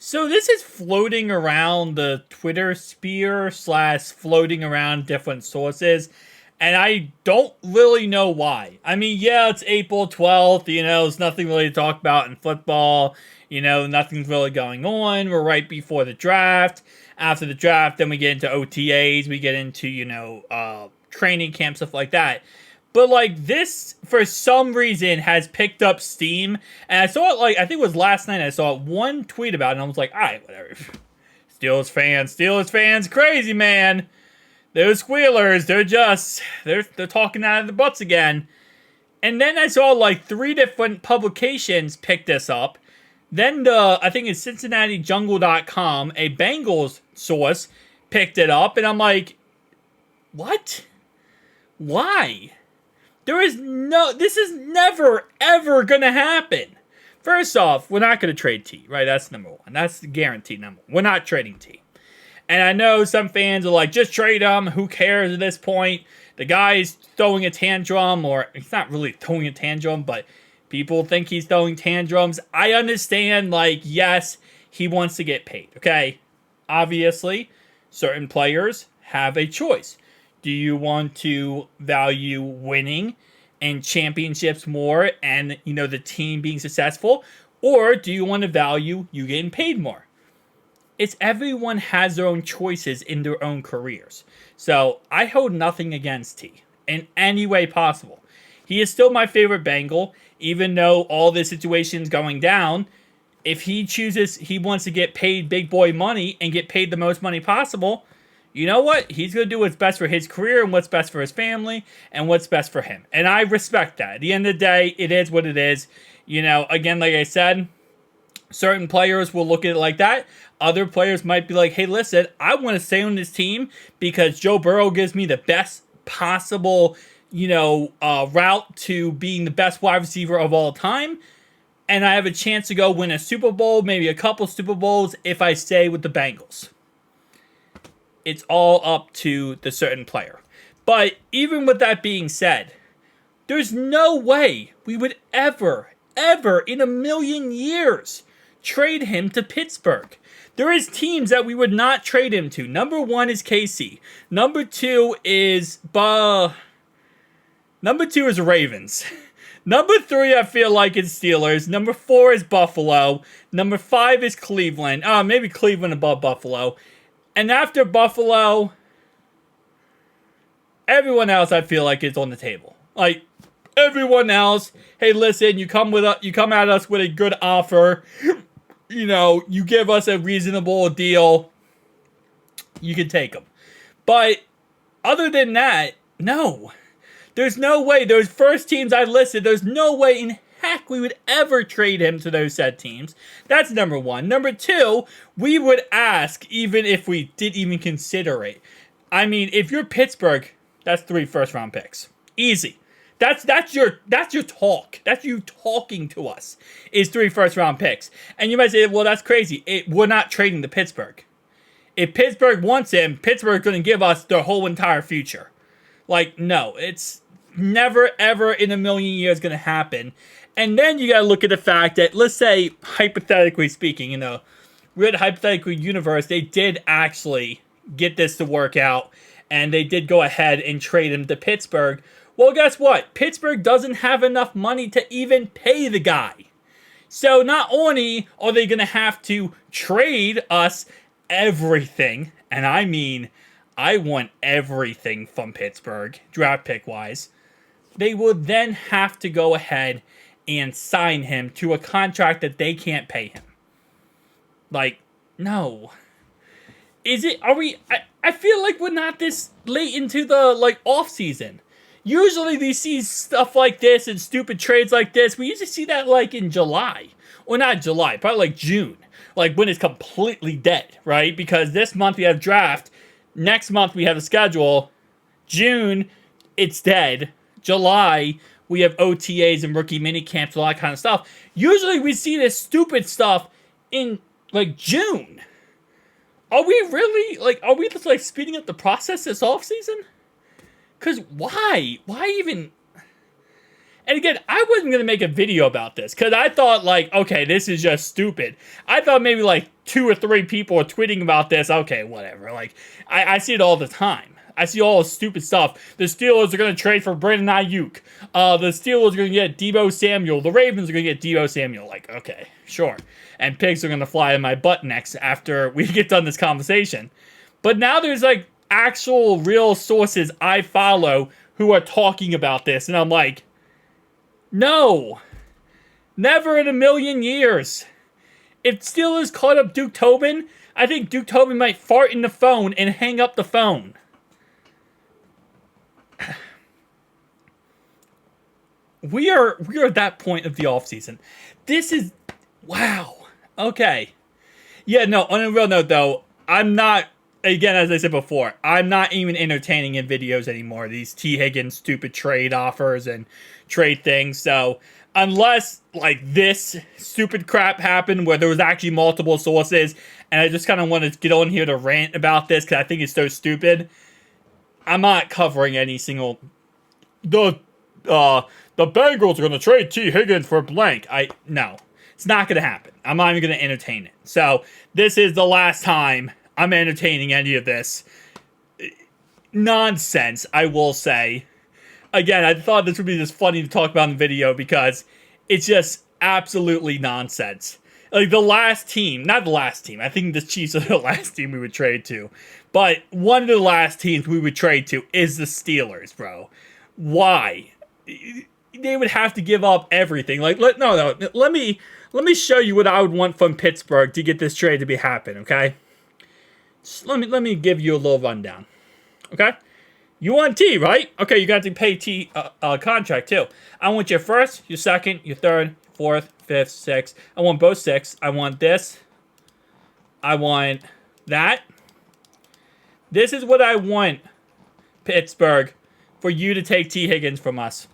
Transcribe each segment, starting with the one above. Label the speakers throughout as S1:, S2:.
S1: So this is floating around the Twitter sphere slash floating around different sources, and I don't really know why. I mean, yeah, it's April 12th, there's nothing really to talk about in football. Nothing's really going on. We're right before the draft. After the draft, then we get into OTAs, we get into, training camp, stuff like that. But like this, for some reason, has picked up steam, and I saw it I think it was last night. I saw one tweet about it, and I was like, all right, whatever. Steelers fans, crazy man. Those squealers, they're talking out of their butts again. And then I saw three different publications pick this up. Then I think it's CincinnatiJungle.com, a Bengals source, picked it up, and I'm like, what? Why? This is never, ever gonna happen. First off, we're not gonna trade T, right? That's number one. That's the guaranteed number one. We're not trading T. And I know some fans are like, just trade him. Who cares at this point? The guy's throwing a tantrum, or he's not really throwing a tantrum, but people think he's throwing tantrums. I understand, yes, he wants to get paid, okay? Obviously, certain players have a choice. Do you want to value winning and championships more and, the team being successful? Or do you want to value you getting paid more? It's everyone has their own choices in their own careers. So I hold nothing against T in any way possible. He is still my favorite Bengal, even though all this situation's going down. If he chooses, he wants to get paid big boy money and get paid the most money possible, you know what? He's going to do what's best for his career and what's best for his family and what's best for him. And I respect that. At the end of the day, it is what it is. Again, like I said, certain players will look at it like that. Other players might be like, hey, listen, I want to stay on this team because Joe Burrow gives me the best possible, route to being the best wide receiver of all time. And I have a chance to go win a Super Bowl, maybe a couple Super Bowls if I stay with the Bengals. It's all up to the certain player. But even with that being said, there's no way we would ever in a million years trade him to Pittsburgh. There is teams that we would not trade him to. Number one is KC. Number two is Ravens. Number three, I feel like, is Steelers. Number four is Buffalo. Number five is Cleveland. Maybe Cleveland above Buffalo. And after Buffalo, everyone else I feel like is on the table. Everyone else, hey, listen, you come at us with a good offer. You give us a reasonable deal. You can take them. But other than that, no. There's no way. Those first teams I listed, there's no way in heck we would ever trade him to those said teams. That's number one. Number two, we would ask even if we did even consider it. I mean, if you're Pittsburgh, that's 3 first-round picks. Easy. That's your talk. That's you talking to us, is 3 first-round picks. And you might say, well, that's crazy. We're not trading to Pittsburgh. If Pittsburgh wants him, Pittsburgh's going to give us their whole entire future. No, it's never, ever in a million years going to happen. And then you got to look at the fact that, let's say, hypothetically speaking, we're in a hypothetical universe, they did actually get this to work out, and they did go ahead and trade him to Pittsburgh. Well, guess what? Pittsburgh doesn't have enough money to even pay the guy. So not only are they going to have to trade us everything, and I mean, I want everything from Pittsburgh, draft pick-wise, they would then have to go ahead and sign him to a contract that they can't pay him. No. I feel like we're not this late into the, offseason. Usually we see stuff like this and stupid trades like this. We usually see that, in July. Or not July, probably, June. When it's completely dead, right? Because this month we have draft. Next month we have a schedule. June, it's dead. July, we have OTAs and rookie mini camps and all that kind of stuff. Usually we see this stupid stuff in, June. Are we really, are we just, speeding up the process this offseason? Because why? Why even? And again, I wasn't going to make a video about this because I thought, like, okay, this is just stupid. I thought maybe like 2 or 3 people are tweeting about this. Okay, whatever. Like, I see it all the time. I see all the stupid stuff. The Steelers are going to trade for Brandon Ayuk. The Steelers are going to get Deebo Samuel. The Ravens are going to get Deebo Samuel. Like, okay, sure. And pigs are going to fly in my butt next after we get done this conversation. But now there's like actual real sources I follow who are talking about this. And I'm like, no, never in a million years. If Steelers caught up Duke Tobin, I think Duke Tobin might fart in the phone and hang up the phone. We are at that point of the offseason. This is, wow. Okay. Yeah, no, on a real note, though, I'm not, again, as I said before, I'm not even entertaining in videos anymore. These T. Higgins stupid trade offers and trade things. So, unless, like, this stupid crap happened where there was actually multiple sources, and I just kind of want to get on here to rant about this because I think it's so stupid, I'm not covering any single... The Bengals are going to trade T. Higgins for blank. No. It's not going to happen. I'm not even going to entertain it. So, this is the last time I'm entertaining any of this nonsense, I will say. Again, I thought this would be just funny to talk about in the video because it's just absolutely nonsense. Like, the last team, not the last team, I think the Chiefs are the last team we would trade to, but one of the last teams we would trade to is the Steelers, bro. Why? They would have to give up everything. Like, let me show you what I would want from Pittsburgh to get this trade to be happen, okay? Just let me give you a little rundown, okay? You want T, right? Okay, you got to pay T contract too. I want your first, your second, your third, fourth, fifth, sixth. I want both six. I want this. I want that. This is what I want, Pittsburgh, for you to take T. Higgins from us.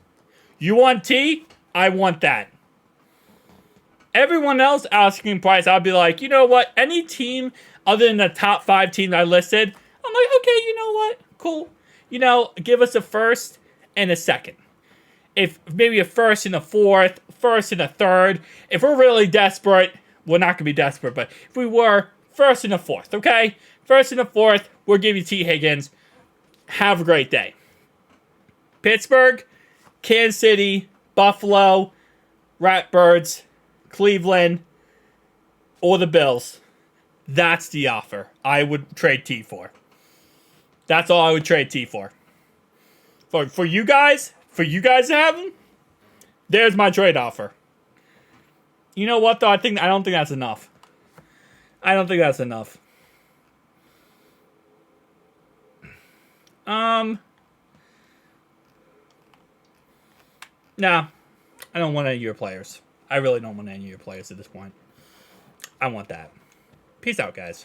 S1: You want T? I want that. Everyone else asking price, I'll be like, you know what? Any team other than the top 5 teams I listed, I'm like, okay, you know what? Cool. You know, give us a first and a second. If maybe a first and a fourth, first and a third. If we're really desperate, we're not going to be desperate, but if we were, first and a fourth, okay? First and a fourth, we'll give you T. Higgins. Have a great day. Pittsburgh, Kansas City, Buffalo, Ratbirds, Cleveland, or the Bills. That's the offer I would trade T for. That's all I would trade T for. For you guys to have him, there's my trade offer. You know what though? I don't think that's enough. I don't think that's enough. Nah, I don't want any of your players. I really don't want any of your players at this point. I want that. Peace out, guys.